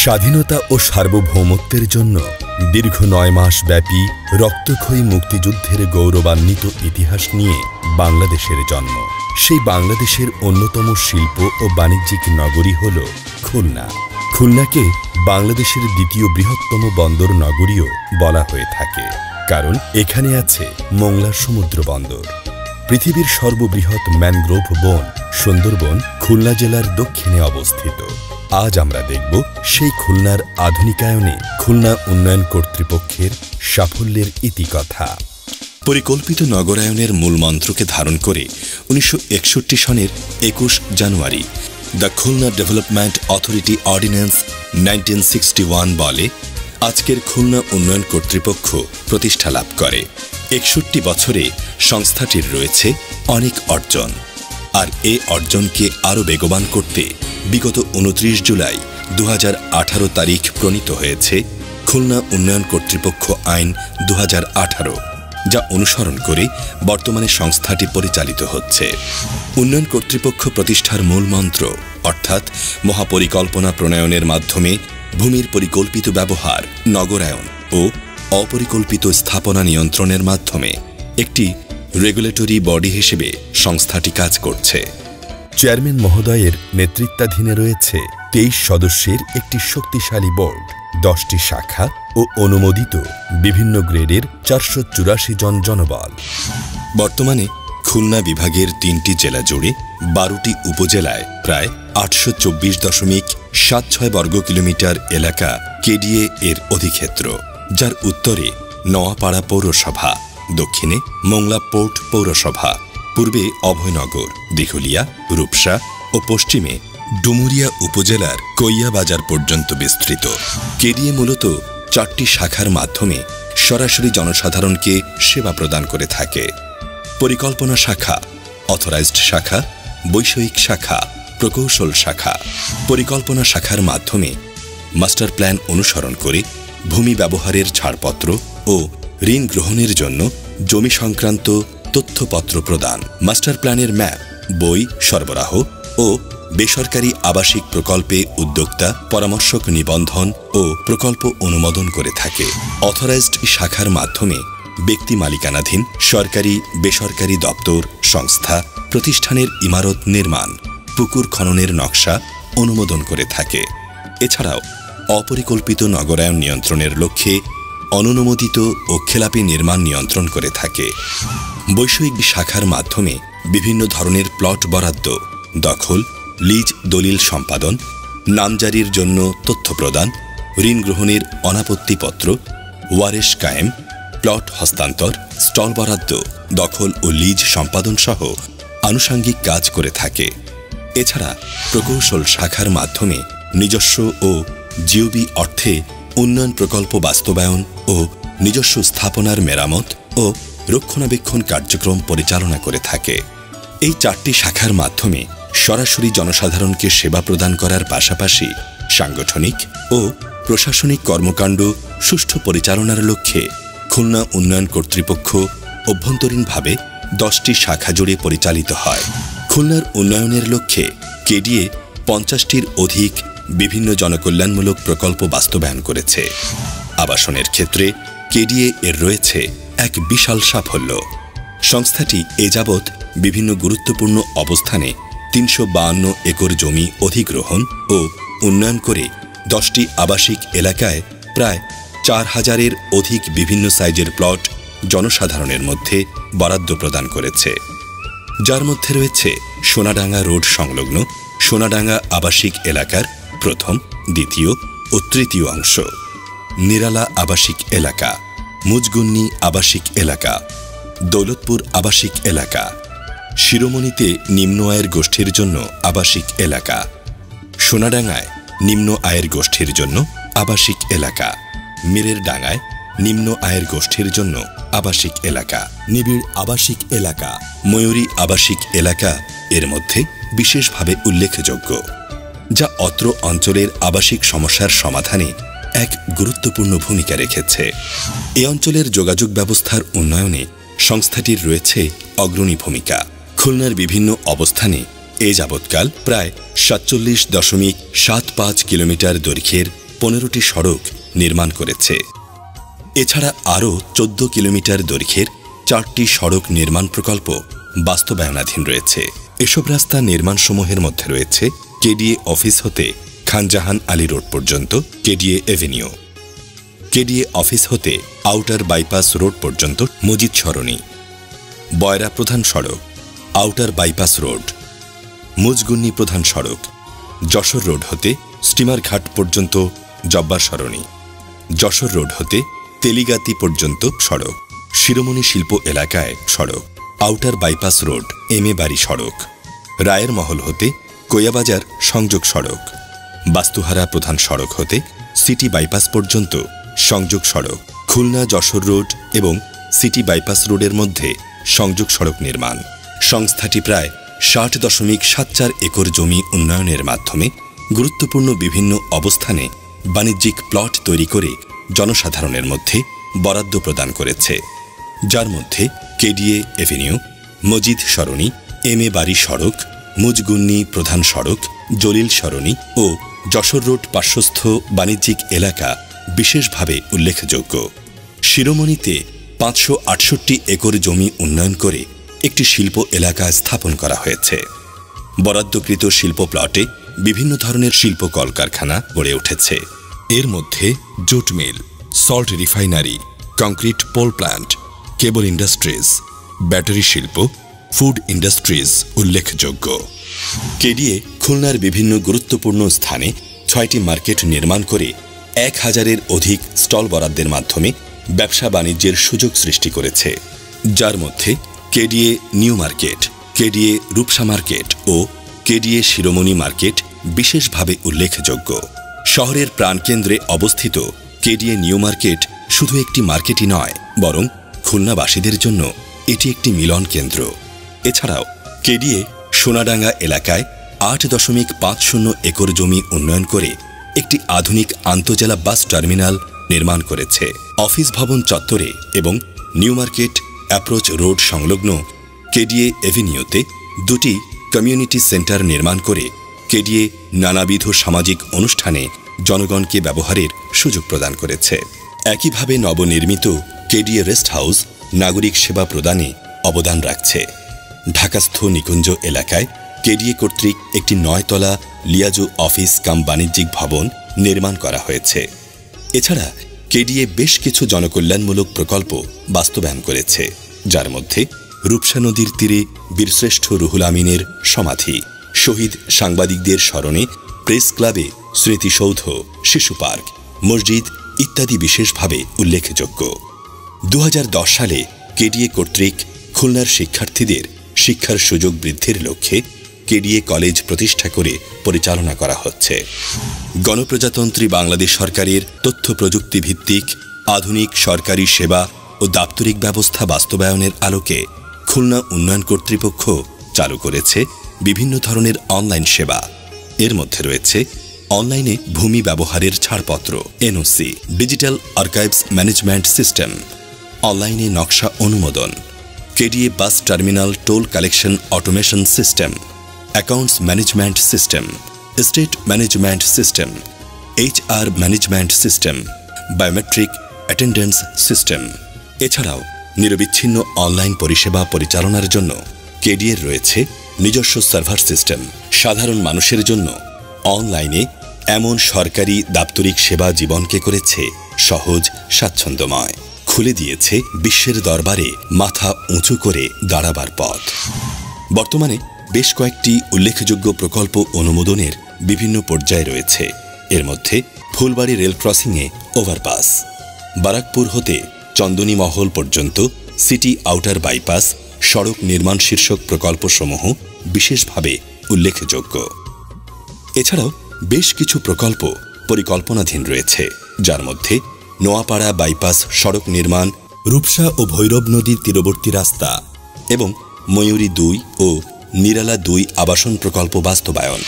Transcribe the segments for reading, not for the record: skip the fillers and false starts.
স্বাধীনতা ও সার্বভৌমত্বের জন্য দীর্ঘ ৯ মাস ব্যাপী রক্তক্ষয়ী মুক্তিযুদ্ধের গৌরবান্বিত ইতিহাস নিয়ে বাংলাদেশের জন্ম। সেই বাংলাদেশের অন্যতম শিল্প ও বাণিজ্যিক নগরী হল খুলনা। খুলনাকে বাংলাদেশের দ্বিতীয় বৃহত্তম বন্দর নগরীও বলা হয়ে থাকে, কারণ এখানে আছে মোংলা সমুদ্র বন্দর। পৃথিবীর সর্ববৃহৎ ম্যানগ্রোভ বন সুন্দরবন খুলনা জেলার দক্ষিণে অবস্থিত। আজ আমরা দেখব সেই খুলনার আধুনিকায়নে খুলনা উন্নয়ন কর্তৃপক্ষের সাফল্যের ইতিকথা। পরিকল্পিত নগরায়নের মূল মন্ত্রকে ধারণ করে ১৯৬১ সনের ২১ January the Khulna Development Authority Ordinance 1961 বলে আজকের খুলনা উন্নয়ন কর্তৃপক্ষ প্রতিষ্ঠা লাভ করে। ৬১ বছরে সংস্থাটির রয়েছে অনেক অর্জন, আর এ অর্জনকে আরও বেগবান করতে বিগত ২৯ জুলাই ২০১৮ তারিখ প্রণীত হয়েছে খুলনা উন্নয়ন কর্তৃপক্ষ আইন ২০১৮, যা অনুসরণ করে বর্তমানে সংস্থাটি পরিচালিত হচ্ছে। উন্নয়ন কর্তৃপক্ষ প্রতিষ্ঠার মূল মন্ত্র অর্থাৎ মহাপরিকল্পনা প্রণয়নের মাধ্যমে ভূমির পরিকল্পিত ব্যবহার, নগরায়ন ও অপরিকল্পিত স্থাপনা নিয়ন্ত্রণের মাধ্যমে একটি রেগুলেটরি বডি হিসেবে সংস্থাটি কাজ করছে। চেয়ারম্যান মহোদয়ের নেতৃত্বাধীনে রয়েছে ২৩ সদস্যের একটি শক্তিশালী বোর্ড, ১০টি শাখা ও অনুমোদিত বিভিন্ন গ্রেডের ৪৮৪ জন জনবল। বর্তমানে খুলনা বিভাগের ৩টি জেলা জুড়ে ১২টি উপজেলায় প্রায় ৮২.৭৬ বর্গ কিলোমিটার এলাকা কেডিএ এর অধিক্ষেত্র, যার উত্তরে নোয়াপাড়া পৌরসভা, দক্ষিণে মোংলা পোর্ট পৌরসভা, পূর্বে অভয়নগর, দিঘলিয়া, রূপসা ও পশ্চিমে ডুমুরিয়া উপজেলার কৈয়া বাজার পর্যন্ত বিস্তৃত। কেডিএ মূলত ৪টি শাখার মাধ্যমে সরাসরি জনসাধারণকে সেবা প্রদান করে থাকে। পরিকল্পনা শাখা, অথরাইজড শাখা, বৈষয়িক শাখা, প্রকৌশল শাখা। পরিকল্পনা শাখার মাধ্যমে মাস্টার প্ল্যান অনুসরণ করে ভূমি ব্যবহারের ছাড়পত্র ও ঋণ গ্রহণের জন্য জমি সংক্রান্ত তথ্যপত্র প্রদান, মাস্টার প্ল্যানের ম্যাপ, বই সরবরাহ ও বেসরকারি আবাসিক প্রকল্পে উদ্যোক্তা পরামর্শক নিবন্ধন ও প্রকল্প অনুমোদন করে থাকে। অথরাইজড শাখার মাধ্যমে ব্যক্তি মালিকানাধীন সরকারি বেসরকারি দপ্তর, সংস্থা, প্রতিষ্ঠানের ইমারত নির্মাণ, পুকুর খননের নকশা অনুমোদন করে থাকে। এছাড়াও অপরিকল্পিত নগরায়ন নিয়ন্ত্রণের লক্ষ্যে অননুমোদিত ও খেলাপি নির্মাণ নিয়ন্ত্রণ করে থাকে। বৈষয়িক শাখার মাধ্যমে বিভিন্ন ধরনের প্লট বরাদ্দ, দখল, লিজ দলিল সম্পাদন, নামজারির জন্য তথ্য প্রদান, ঋণ গ্রহণের অনাপত্তিপত্র, ওয়ারেশ কায়েম, প্লট হস্তান্তর, স্টল বরাদ্দ, দখল ও লিজ সম্পাদন সহ আনুষাঙ্গিক কাজ করে থাকে। এছাড়া প্রকৌশল শাখার মাধ্যমে নিজস্ব ও জিওবি অর্থে উন্নয়ন প্রকল্প বাস্তবায়ন ও নিজস্ব স্থাপনার মেরামত ও রক্ষণাবেক্ষণ কার্যক্রম পরিচালনা করে থাকে। এই ৪টি শাখার মাধ্যমে সরাসরি জনসাধারণকে সেবা প্রদান করার পাশাপাশি সাংগঠনিক ও প্রশাসনিক কর্মকাণ্ড সুষ্ঠু পরিচালনার লক্ষ্যে খুলনা উন্নয়ন কর্তৃপক্ষ অভ্যন্তরীণভাবে 10টি শাখা জুড়ে পরিচালিত হয়। খুলনার উন্নয়নের লক্ষ্যে কেডিএ 50টির অধিক বিভিন্ন জনকল্যাণমূলক প্রকল্প বাস্তবায়ন করেছে। আবাসনের ক্ষেত্রে কেডিএ এর রয়েছে এক বিশাল সাফল্য। সংস্থাটি এ যাবৎ বিভিন্ন গুরুত্বপূর্ণ অবস্থানে ৩৫২ একর জমি অধিগ্রহণ ও উন্নয়ন করে 10টি আবাসিক এলাকায় প্রায় ৪,০০০-এর অধিক বিভিন্ন সাইজের প্লট জনসাধারণের মধ্যে বরাদ্দ প্রদান করেছে, যার মধ্যে রয়েছে সোনাডাঙ্গা রোড সংলগ্ন সোনাডাঙ্গা আবাসিক এলাকার প্রথম, দ্বিতীয় ও তৃতীয় অংশ, নিরালা আবাসিক এলাকা, মুজগুন্নি আবাসিক এলাকা, দৌলতপুর আবাসিক এলাকা, শিরোমণিতে নিম্ন আয়ের গোষ্ঠীর জন্য আবাসিক এলাকা, সোনাডাঙ্গায় নিম্ন আয়ের গোষ্ঠীর জন্য আবাসিক এলাকা, মীরের ডাঙ্গায় নিম্ন আয়ের গোষ্ঠীর জন্য আবাসিক এলাকা, নিবিড় আবাসিক এলাকা, ময়ূরী আবাসিক এলাকা এর মধ্যে বিশেষভাবে উল্লেখযোগ্য, যা অত্র অঞ্চলের আবাসিক সমস্যার সমাধানে এক গুরুত্বপূর্ণ ভূমিকা রেখেছে। এ অঞ্চলের যোগাযোগ ব্যবস্থার উন্নয়নে সংস্থাটির রয়েছে অগ্রণী ভূমিকা। খুলনার বিভিন্ন অবস্থানে এ যাবৎকাল প্রায় ৪৭.৭৫ কিলোমিটার দৈর্ঘ্যের 15টি সড়ক নির্মাণ করেছে। এছাড়া আরও 14 কিলোমিটার দৈর্ঘ্যের 4টি সড়ক নির্মাণ প্রকল্প বাস্তবায়নাধীন রয়েছে। এসব রাস্তা নির্মাণসমূহের মধ্যে রয়েছে কেডিএ অফিস হতে খানজাহান আলী রোড পর্যন্ত কেডিএ এভিনিউ, কেডিএ অফিস হতে আউটার বাইপাস রোড পর্যন্ত মজিদ সরণি, বয়রা প্রধান সড়ক, আউটার বাইপাস রোড, মুজগুন্নি প্রধান সড়ক, যশোর রোড হতে স্টিমার ঘাট পর্যন্ত জব্বার সরণি, যশোর রোড হতে তেলিগাতি পর্যন্ত সড়ক, শিরোমণি শিল্প এলাকায় সড়ক, আউটার বাইপাস রোড এমএ বাড়ি সড়ক, রায়ের মহল হতে কোয়াবাজার সংযোগ সড়ক, বাস্তুহারা প্রধান সড়ক হতে সিটি বাইপাস পর্যন্ত সংযোগ সড়ক, খুলনা যশোর রোড এবং সিটি বাইপাস রোডের মধ্যে সংযোগ সড়ক নির্মাণ। সংস্থাটি প্রায় 60.74 একর জমি উন্নয়নের মাধ্যমে গুরুত্বপূর্ণ বিভিন্ন অবস্থানে বাণিজ্যিক প্লট তৈরি করে জনসাধারণের মধ্যে বরাদ্দ প্রদান করেছে, যার মধ্যে কেডিএ এভিনিউ, মজিদ সরণি, এমএ বাড়ি সড়ক, মুজগুন্নি প্রধান সড়ক, জলিল সরণি ও যশোর রোড পার্শ্বস্থ বাণিজ্যিক এলাকা বিশেষভাবে উল্লেখযোগ্য। শিরোমণিতে 568 একর জমি উন্নয়ন করে একটি শিল্প এলাকা স্থাপন করা হয়েছে। বরাদ্দকৃত শিল্প প্লটে বিভিন্ন ধরনের শিল্প কলকারখানা গড়ে উঠেছে। এর মধ্যে jute mill, salt refinery, concrete pole plant, cable industries, battery শিল্প, ফুড ইন্ডাস্ট্রিজ উল্লেখযোগ্য। কেডিএ খুলনার বিভিন্ন গুরুত্বপূর্ণ স্থানে 6টি মার্কেট নির্মাণ করে 1000-এর অধিক স্টল বরাদ্দের মাধ্যমে ব্যবসা বাণিজ্যের সুযোগ সৃষ্টি করেছে, যার মধ্যে KDA New Market, KDA Rupsa Market ও কেডিএ শিরোমণি মার্কেট বিশেষভাবে উল্লেখযোগ্য। শহরের প্রাণকেন্দ্রে অবস্থিত কেডিএ নিউ মার্কেট শুধু একটি মার্কেটই নয়, বরং খুলনাবাসীদের জন্য এটি একটি মিলন কেন্দ্র। এছাড়াও কেডিএ সোনাডাঙ্গা এলাকায় 8.50 একর জমি উন্নয়ন করে একটি আধুনিক আন্তজেলা বাস টার্মিনাল নির্মাণ করেছে। অফিস ভবন চত্বরে এবং নিউ মার্কেট অ্যাপ্রোচ রোড সংলগ্ন কেডিএ এভিনিউতে 2টি কমিউনিটি সেন্টার নির্মাণ করে কেডিএ নানাবিধ সামাজিক অনুষ্ঠানে জনগণকে ব্যবহারের সুযোগ প্রদান করেছে। একইভাবে নবনির্মিত কেডিএ রেস্ট হাউস নাগরিক সেবা প্রদানে অবদান রাখছে। ঢাকাস্থ নিকুঞ্জ এলাকায় কেডিএ কর্তৃক একটি 9 তলা লিয়াজু অফিস কাম বাণিজ্যিক ভবন নির্মাণ করা হয়েছে। এছাড়া কেডিএ বেশ কিছু জনকল্যাণমূলক প্রকল্প বাস্তবায়ন করেছে, যার মধ্যে রূপসা নদীর তীরে বীরশ্রেষ্ঠ রুহুল আমিনের সমাধি, শহীদ সাংবাদিকদের স্মরণে প্রেস ক্লাবে স্মৃতিসৌধ, শিশু পার্ক, মসজিদ ইত্যাদি বিশেষভাবে উল্লেখযোগ্য। 2010 সালে কেডিএ কর্তৃক খুলনার শিক্ষার্থীদের শিক্ষার সুযোগ বৃদ্ধির লক্ষ্যে কেডিএ কলেজ প্রতিষ্ঠা করে পরিচালনা করা হচ্ছে। গণপ্রজাতন্ত্রী বাংলাদেশ সরকারের তথ্য প্রযুক্তি ভিত্তিক আধুনিক সরকারি সেবা ও দাপ্তরিক ব্যবস্থা বাস্তবায়নের আলোকে খুলনা উন্নয়ন কর্তৃপক্ষ চালু করেছে বিভিন্ন ধরনের অনলাইন সেবা। এর মধ্যে রয়েছে অনলাইনে ভূমি ব্যবহারের ছাড়পত্র, NOC, digital archives management system, অনলাইনে নকশা অনুমোদন, KDA bus terminal toll collection automation system, accounts management system, state management system, HR management system, biometric attendance system. এছাড়াও নিরবিচ্ছিন্ন অনলাইন পরিষেবা পরিচালনার জন্য কেডিএর রয়েছে নিজস্ব সার্ভার সিস্টেম। সাধারণ মানুষের জন্য অনলাইনে এমন সরকারি দাপ্তরিক সেবা জীবনকে করেছে সহজ, স্বাচ্ছন্দ্যময়, খুলে দিয়েছে বিশ্বের দরবারে মাথা উঁচু করে দাঁড়াবার পথ। বর্তমানে বেশ কয়েকটি উল্লেখযোগ্য প্রকল্প অনুমোদনের বিভিন্ন পর্যায়ে রয়েছে। এর মধ্যে ফুলবাড়ি রেল ক্রসিংয়ে ওভারপাস, বারাকপুর হতে চন্দনী মহল পর্যন্ত সিটি আউটার বাইপাস সড়ক নির্মাণ শীর্ষক প্রকল্পসমূহ বিশেষভাবে উল্লেখযোগ্য। এছাড়াও বেশ কিছু প্রকল্প পরিকল্পনাধীন রয়েছে, যার মধ্যে নোয়াপাড়া বাইপাস সড়ক নির্মাণ, রূপসা ও ভৈরব নদীর তীরবর্তী রাস্তা এবং ময়ূরী 2 ও নিরালা 2 আবাসন প্রকল্প বাস্তবায়ন।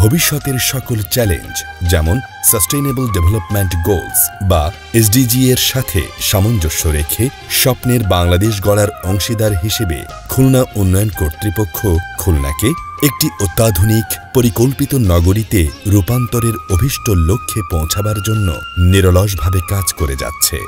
ভবিষ্যতের সকল চ্যালেঞ্জ যেমন সাস্টেইনেবল ডেভেলপমেন্ট গোলস বা এসডিজি এর সাথে সামঞ্জস্য রেখে স্বপ্নের বাংলাদেশ গড়ার অংশীদার হিসেবে খুলনা উন্নয়ন কর্তৃপক্ষ খুলনাকে একটি অত্যাধুনিক পরিকল্পিত নগরীতে রূপান্তরের অভীষ্ট লক্ষ্যে পৌঁছাবার জন্য নিরলসভাবে কাজ করে যাচ্ছে।